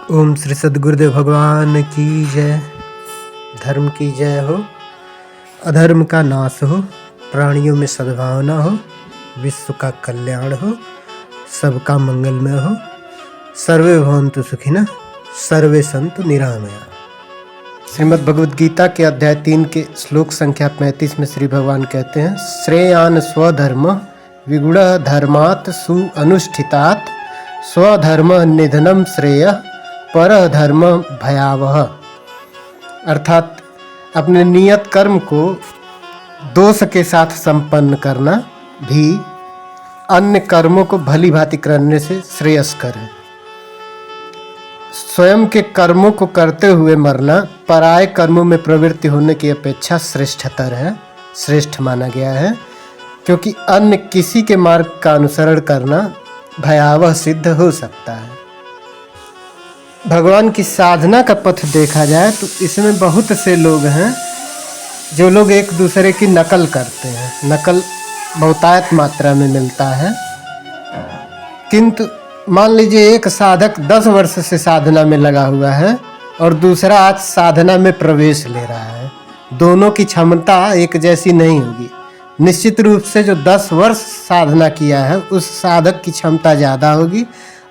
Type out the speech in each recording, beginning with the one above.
ओम श्री सद्गुरुदेव भगवान की जय। धर्म की जय हो, अधर्म का नाश हो, प्राणियों में सद्भावना हो, विश्व का कल्याण हो, सबका मंगलमय हो। सर्वे भवन्तु सुखिनः, सर्वे सन्तु निरामया। श्रीमद् भगवद गीता के अध्याय 3 के श्लोक संख्या 35 में श्री भगवान कहते हैं, श्रेयान स्वधर्म विगुणः धर्मात् सुअनुष्ठितात् स्वधर्म निधनम श्रेय पर धर्म भयावह। अर्थात अपने नियत कर्म को दोष के साथ संपन्न करना भी अन्य कर्मों को भली भांति करने से श्रेयस्कर है। स्वयं के कर्मों को करते हुए मरना पराये कर्मों में प्रवृत्ति होने की अपेक्षा श्रेष्ठतर है, श्रेष्ठ माना गया है, क्योंकि अन्य किसी के मार्ग का अनुसरण करना भयावह सिद्ध हो सकता है। भगवान की साधना का पथ देखा जाए तो इसमें बहुत से लोग हैं जो लोग एक दूसरे की नकल करते हैं। नकल बहुतायत मात्रा में मिलता है, किंतु मान लीजिए एक साधक 10 वर्ष से साधना में लगा हुआ है और दूसरा आज साधना में प्रवेश ले रहा है। दोनों की क्षमता एक जैसी नहीं होगी। निश्चित रूप से जो 10 वर्ष साधना किया है उस साधक की क्षमता ज़्यादा होगी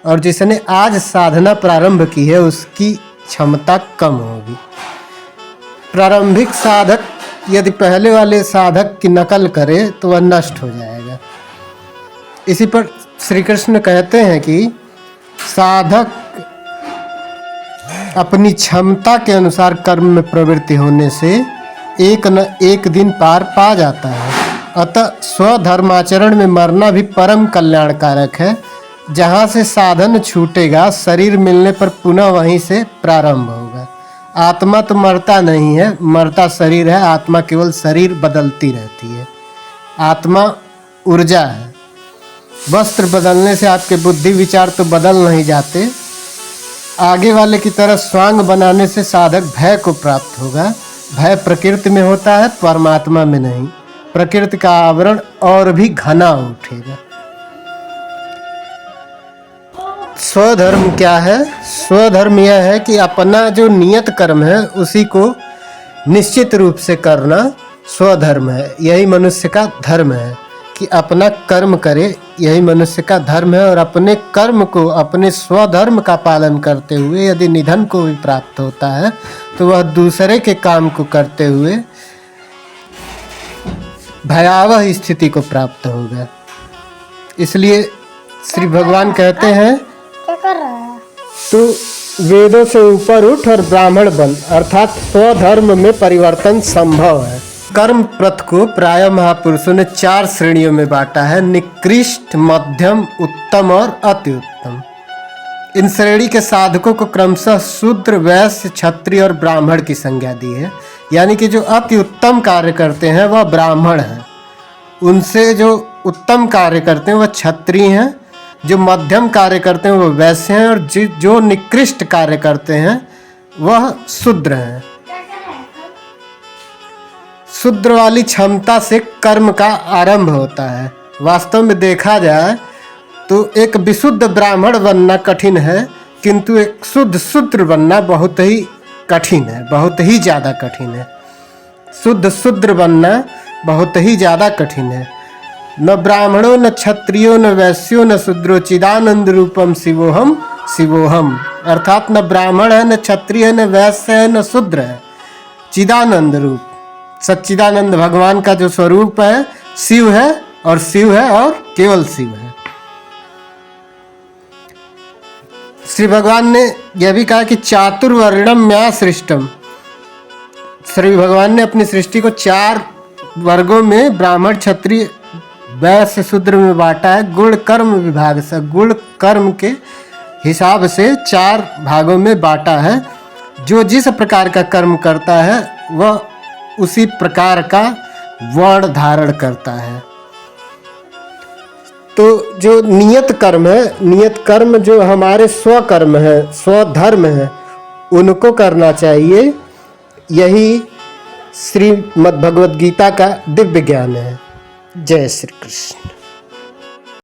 और जिसने आज साधना प्रारंभ की है उसकी क्षमता कम होगी। प्रारंभिक साधक यदि पहले वाले साधक की नकल करे तो वह नष्ट हो जाएगा। इसी पर श्री कृष्ण कहते हैं कि साधक अपनी क्षमता के अनुसार कर्म में प्रवृत्ति होने से एक न एक दिन पार पा जाता है। अतः स्वधर्माचरण में मरना भी परम कल्याणकारक है। जहाँ से साधन छूटेगा शरीर मिलने पर पुनः वहीं से प्रारंभ होगा। आत्मा तो मरता नहीं है, मरता शरीर है। आत्मा केवल शरीर बदलती रहती है। आत्मा ऊर्जा है। वस्त्र बदलने से आपके बुद्धि विचार तो बदल नहीं जाते। आगे वाले की तरह स्वांग बनाने से साधक भय को प्राप्त होगा। भय प्रकृति में होता है, परमात्मा में नहीं। प्रकृति का आवरण और भी घना उठेगा। स्वधर्म क्या है? स्वधर्म यह है कि अपना जो नियत कर्म है उसी को निश्चित रूप से करना स्वधर्म है। यही मनुष्य का धर्म है कि अपना कर्म करे, यही मनुष्य का धर्म है। और अपने कर्म को, अपने स्वधर्म का पालन करते हुए यदि निधन को भी प्राप्त होता है तो वह दूसरे के काम को करते हुए भयावह स्थिति को प्राप्त होगा। इसलिए श्री भगवान कहते हैं, क्या कर रहा है? तो वेदों से ऊपर उठ और ब्राह्मण बन। अर्थात स्वधर्म में परिवर्तन संभव है। कर्म पथ को प्राय महापुरुषों ने 4 श्रेणियों में बांटा है: निकृष्ट, मध्यम, उत्तम और अति उत्तम। इन श्रेणी के साधकों को क्रमशः शूद्र, वैश्य, क्षत्रिय और ब्राह्मण की संज्ञा दी है। यानी कि जो अति उत्तम कार्य करते हैं वह ब्राह्मण हैं, उनसे जो उत्तम कार्य करते हैं वह क्षत्रिय हैं, जो मध्यम कार्य करते हैं वह वैश्य हैं और जो निकृष्ट कार्य करते हैं वह शूद्र हैं। शूद्र वाली क्षमता से कर्म का आरंभ होता है। वास्तव में देखा जाए तो एक विशुद्ध ब्राह्मण बनना कठिन है, किंतु एक शुद्ध शूद्र बनना बहुत ही कठिन है, बहुत ही ज़्यादा कठिन है। शुद्ध शूद्र बनना बहुत ही ज़्यादा कठिन है। न ब्राह्मणों न क्षत्रियो न वैश्यो न शूद्रो चिदानंद रूपम शिवोहम शिवोहम। अर्थात न ब्राह्मण है, न क्षत्रिय है, न वैश्य है, न शूद्र है। चिदानंद रूप, सच्चिदानंद भगवान का जो स्वरूप है शिव है, और शिव है और केवल शिव है। श्री भगवान ने यह भी कहा कि चातुर्वर्णम म्या सृष्टम। श्री भगवान ने अपनी सृष्टि को 4 वर्गों में ब्राह्मण, क्षत्रिय, वैश्य, शूद्र में बांटा है। गुण कर्म विभाग से, गुण कर्म के हिसाब से 4 भागों में बांटा है। जो जिस प्रकार का कर्म करता है वह उसी प्रकार का वर्ण धारण करता है। तो जो नियत कर्म है, नियत कर्म जो हमारे स्वकर्म है, स्वधर्म है, उनको करना चाहिए। यही श्रीमद् भगवद गीता का दिव्य ज्ञान है। जय श्री कृष्ण।